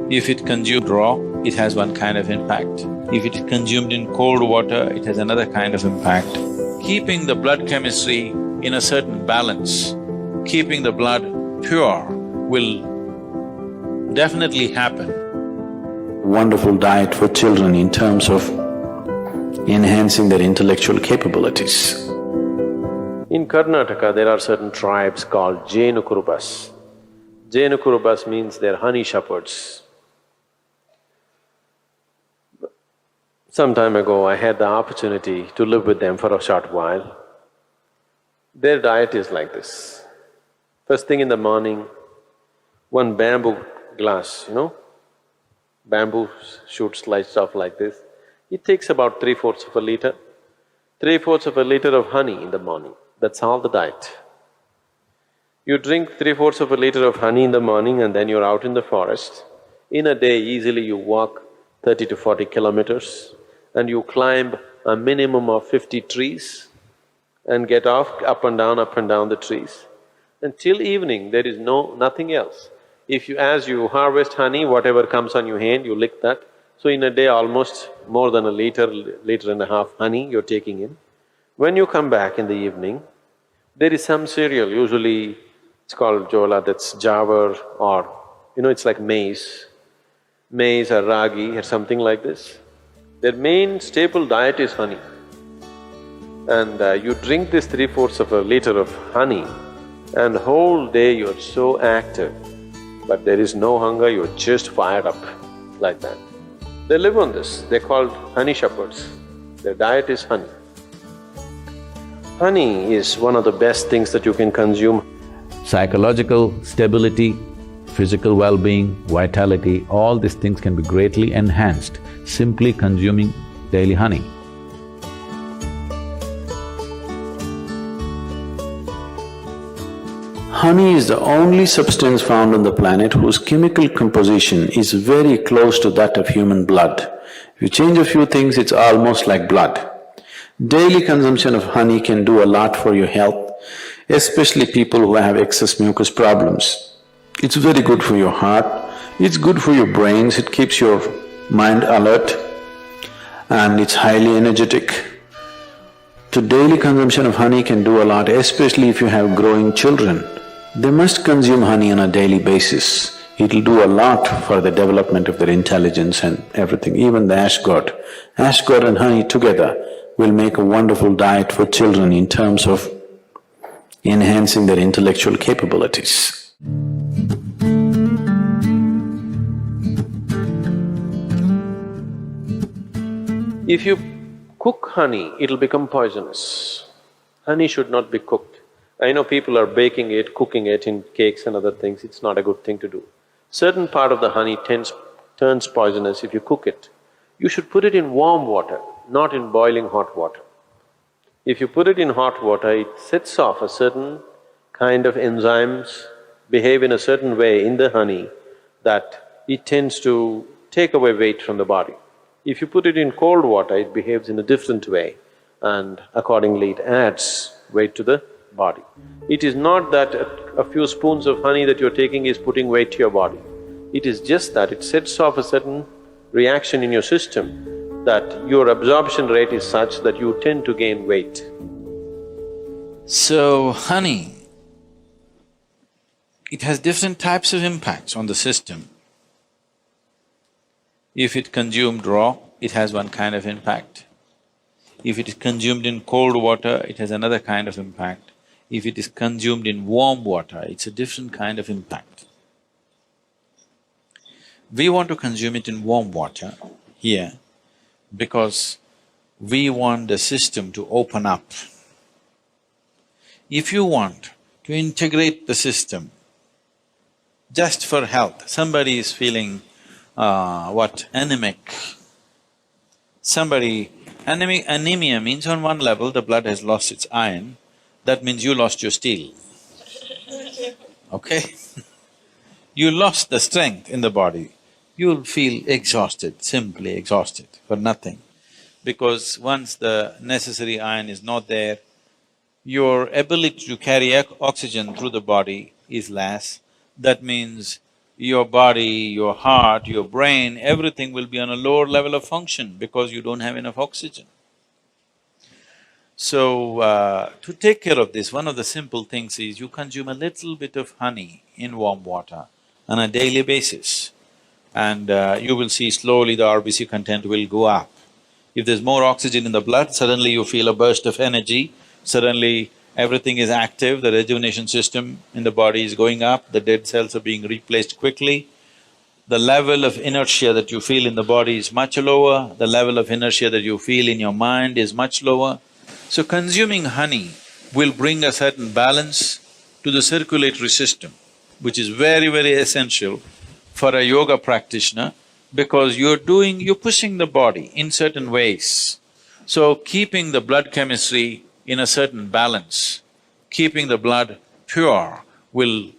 If it consumed raw, it has one kind of impact. If it is consumed in cold water, it has another kind of impact. Keeping the blood chemistry in a certain balance, keeping the blood pure will definitely happen. Wonderful diet for children in terms of enhancing their intellectual capabilities. In Karnataka, there are certain tribes called Jenukurubas. Jenukurubas means they're honey shepherds. Some time ago, I had the opportunity to live with them for a short while. Their diet is like this. First thing in the morning, one bamboo glass, bamboo shoot sliced off like this. It takes about 3/4 of a liter. 3/4 of a liter of honey in the morning, that's all the diet. You drink 3/4 of a liter of honey in the morning and then you're out in the forest. In a day, easily you walk 30 to 40 kilometers and you climb a minimum of 50 trees and get off up and down the trees. Until evening, there is nothing else. As you harvest honey, whatever comes on your hand, you lick that. So in a day, almost more than a liter and a half honey you're taking in. When you come back in the evening, there is some cereal, usually it's called jola, that's jawar or it's like maize or ragi or something like this. Their main staple diet is honey. And you drink this 3/4 of a liter of honey and whole day you're so active, but there is no hunger, you're just fired up like that. They live on this, they're called honey shepherds. Their diet is honey. Honey is one of the best things that you can consume. Psychological stability, physical well-being, vitality, all these things can be greatly enhanced simply consuming daily honey. Honey is the only substance found on the planet whose chemical composition is very close to that of human blood. If you change a few things, it's almost like blood. Daily consumption of honey can do a lot for your health, especially people who have excess mucus problems. It's very good for your heart, it's good for your brains, it keeps your mind alert and it's highly energetic. So daily consumption of honey can do a lot, especially if you have growing children. They must consume honey on a daily basis. It'll do a lot for the development of their intelligence and everything, even the ash god. Ash god and honey together will make a wonderful diet for children in terms of enhancing their intellectual capabilities. If you cook honey, it'll become poisonous. Honey should not be cooked. I know people are baking it, cooking it in cakes and other things, it's not a good thing to do. Certain part of the honey turns poisonous if you cook it. You should put it in warm water, not in boiling hot water. If you put it in hot water, it sets off a certain kind of enzymes, behave in a certain way in the honey that it tends to take away weight from the body. If you put it in cold water, it behaves in a different way and accordingly it adds weight to the body. It is not that a few spoons of honey that you're taking is putting weight to your body. It is just that it sets off a certain reaction in your system that your absorption rate is such that you tend to gain weight. So, honey, it has different types of impacts on the system. If it consumed raw, it has one kind of impact. If it is consumed in cold water, it has another kind of impact. If it is consumed in warm water, it's a different kind of impact. We want to consume it in warm water here because we want the system to open up. If you want to integrate the system just for health, somebody is feeling anemic. Anemia means on one level the blood has lost its iron, that means you lost your steel, okay? You lost the strength in the body, you'll feel exhausted, simply exhausted for nothing. Because once the necessary iron is not there, your ability to carry oxygen through the body is less. That means your body, your heart, your brain, everything will be on a lower level of function because you don't have enough oxygen. So, to take care of this, one of the simple things is you consume a little bit of honey in warm water on a daily basis, and you will see slowly the RBC content will go up. If there's more oxygen in the blood, suddenly you feel a burst of energy, suddenly everything is active, the rejuvenation system in the body is going up, the dead cells are being replaced quickly. The level of inertia that you feel in the body is much lower, the level of inertia that you feel in your mind is much lower. So consuming honey will bring a certain balance to the circulatory system, which is very, very essential for a yoga practitioner because you're pushing the body in certain ways. So keeping the blood chemistry in a certain balance, keeping the blood pure will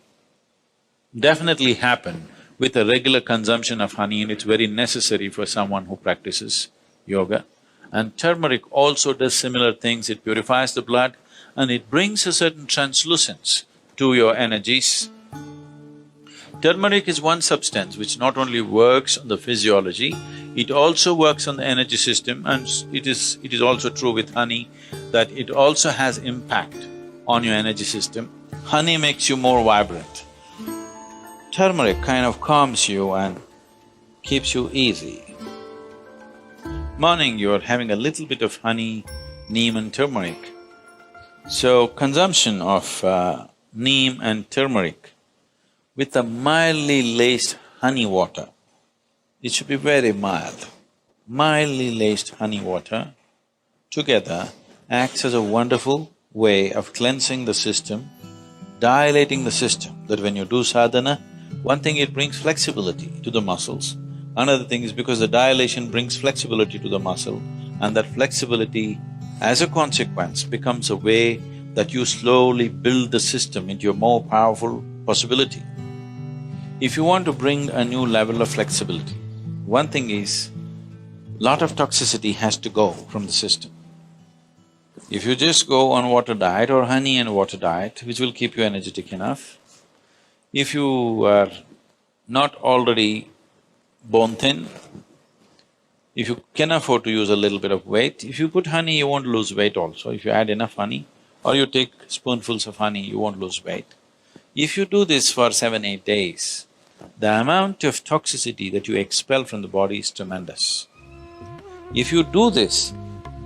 definitely happen with a regular consumption of honey, and it's very necessary for someone who practices yoga. And turmeric also does similar things, it purifies the blood and it brings a certain translucence to your energies. Turmeric is one substance which not only works on the physiology, it also works on the energy system, and it is also true with honey that it also has impact on your energy system. Honey makes you more vibrant. Turmeric kind of calms you and keeps you easy. Morning, you're having a little bit of honey, neem and turmeric. So, consumption of neem and turmeric with a mildly laced honey water, it should be very mild. Mildly laced honey water together acts as a wonderful way of cleansing the system, dilating the system, that when you do sadhana, one thing, it brings flexibility to the muscles. Another thing is because the dilation brings flexibility to the muscle, and that flexibility, as a consequence, becomes a way that you slowly build the system into a more powerful possibility. If you want to bring a new level of flexibility, one thing is, lot of toxicity has to go from the system. If you just go on water diet or honey and water diet, which will keep you energetic enough, if you are not already bone thin, if you can afford to use a little bit of weight, if you put honey, you won't lose weight also. If you add enough honey or you take spoonfuls of honey, you won't lose weight. If you do this for 7-8 days, the amount of toxicity that you expel from the body is tremendous. If you do this,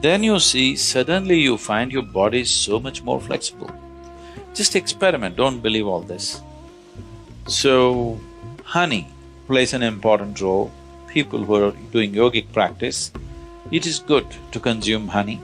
then you see suddenly you find your body is so much more flexible. Just experiment, don't believe all this. So, honey plays an important role. People who are doing yogic practice, it is good to consume honey.